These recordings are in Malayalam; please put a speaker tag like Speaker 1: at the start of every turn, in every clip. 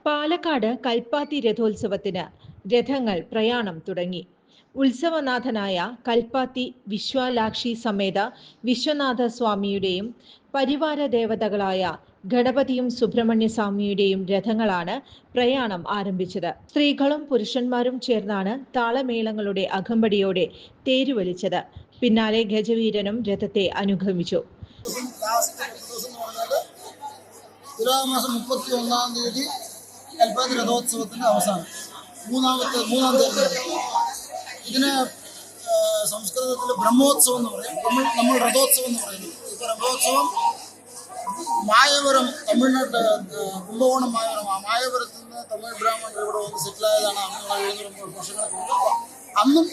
Speaker 1: പാലക്കാട് കൽപ്പാത്തി രഥോത്സവത്തിന് രഥങ്ങൾ പ്രയാണം തുടങ്ങി. ഉത്സവനാഥനായ കൽപ്പാത്തി വിശ്വാലാക്ഷി സമേത വിശ്വനാഥ സ്വാമിയുടെയും പരിവാര ദേവതകളായ ഗണപതിയും സുബ്രഹ്മണ്യ സ്വാമിയുടെയും രഥങ്ങളാണ് പ്രയാണം ആരംഭിച്ചത്. സ്ത്രീകളും പുരുഷന്മാരും ചേർന്നാണ് താളമേളങ്ങളുടെ അകമ്പടിയോടെ തേരുവലിച്ചത്. പിന്നാലെ ഗജവീരനും രഥത്തെ അനുഗമിച്ചു.
Speaker 2: തുലാമാസം 31-ാം തീയതി കൽപ്പാത്തി രഥോത്സവത്തിൻ്റെ അവസാനം മൂന്നാം തീയതി. ഇതിന് സംസ്കൃതത്തിൽ ബ്രഹ്മോത്സവം എന്ന് പറയും. നമ്മൾ രഥോത്സവം എന്ന് പറയുന്നു. ഇപ്പോൾ രഥോത്സവം മായവരം, തമിഴ്നാട്ട് കുംഭകോണം മായവരത്തിൽ നിന്ന് തമിഴ് ബ്രാഹ്മണർ ഇവിടെ വന്ന് സെറ്റിലായതാണ്. അന്ന് 700 വർഷങ്ങൾക്ക് മുമ്പ്. അന്നും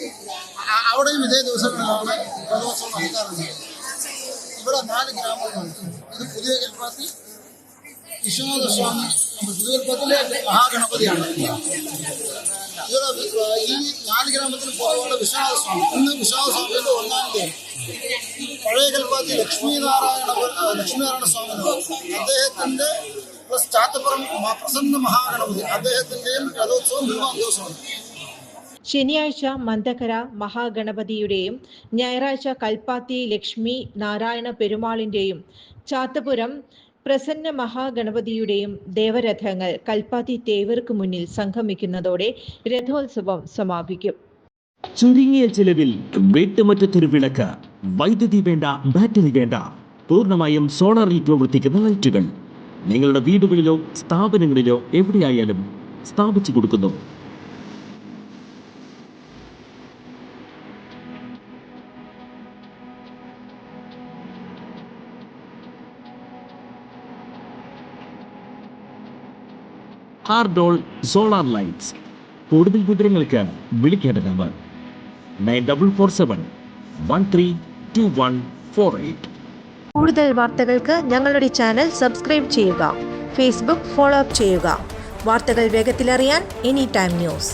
Speaker 2: അവിടെയും ഇതേ ദിവസങ്ങളിലാണ് രഥോത്സവം നടക്കാറുണ്ട്. ഇവിടെ 4 ഗ്രാമങ്ങളുണ്ട്. ഇത് പുതിയ കൽപ്പാത്തി വിശ്വനാഥ സ്വാമി, പുതിയ കൽപ്പത്തിലെ മഹാഗണപതിയാണ്. ഈ 4 ഗ്രാമത്തിൽ പോലുള്ള വിശ്വനാഥ സ്വാമി. ഇന്ന് വിശ്വനാഥ സ്വാമിയുടെ 1-ാം തീയതി. പഴയ കൽപ്പാത്തി ലക്ഷ്മീനാരായണ സ്വാമി, അദ്ദേഹത്തിൻ്റെ പ്ലസ് ചാത്തപ്പുറം പ്രസന്ന മഹാഗണപതി, അദ്ദേഹത്തിൻ്റെയും രഥോത്സവം 3-ാം ദിവസമാണ്.
Speaker 1: ശനിയാഴ്ച മന്ദകര മഹാഗണപതിയുടെയും ഞായറാഴ്ച കൽപ്പാത്തി ലക്ഷ്മി നാരായണ പെരുമാളിന്റെയും ചാത്തപുരം പ്രസന്ന മഹാഗണപതിയുടെയും ദേവരഥങ്ങൾ കൽപ്പാത്തി തേവർക്ക് മുന്നിൽ സംഗമിക്കുന്നതോടെ രഥോത്സവം സമാപിക്കും.
Speaker 3: ചുരുങ്ങിയ ചിലവിൽ വീട്ടുമുറ്റത്തൊരു വിളക്ക്, വൈദ്യുതി വേണ്ട, ബാറ്ററി വേണ്ട, പൂർണ്ണമായും സോളാറിൽ പ്രവർത്തിക്കുന്ന ലൈറ്റുകൾ നിങ്ങളുടെ വീടുകളിലോ സ്ഥാപനങ്ങളിലോ എവിടെയായാലും സ്ഥാപിച്ചു കൊടുക്കുന്നു. ഹാർഡോൾ സോളാർ ലൈറ്റ്സ്. കൂടുതൽ വിവരങ്ങൾക്ക് വിളിക്കേണ്ട നമ്പർ 9447132148.
Speaker 1: കൂടുതൽ വാർത്തകൾക്ക് ഞങ്ങളുടെ ചാനൽ സബ്സ്ക്രൈബ് ചെയ്യുക. ഫേസ്ബുക്ക് ഫോളോ അപ്പ് ചെയ്യുക. വാർത്തകൾ വേഗത്തിലറിയാൻ എനി ടൈം ന്യൂസ്.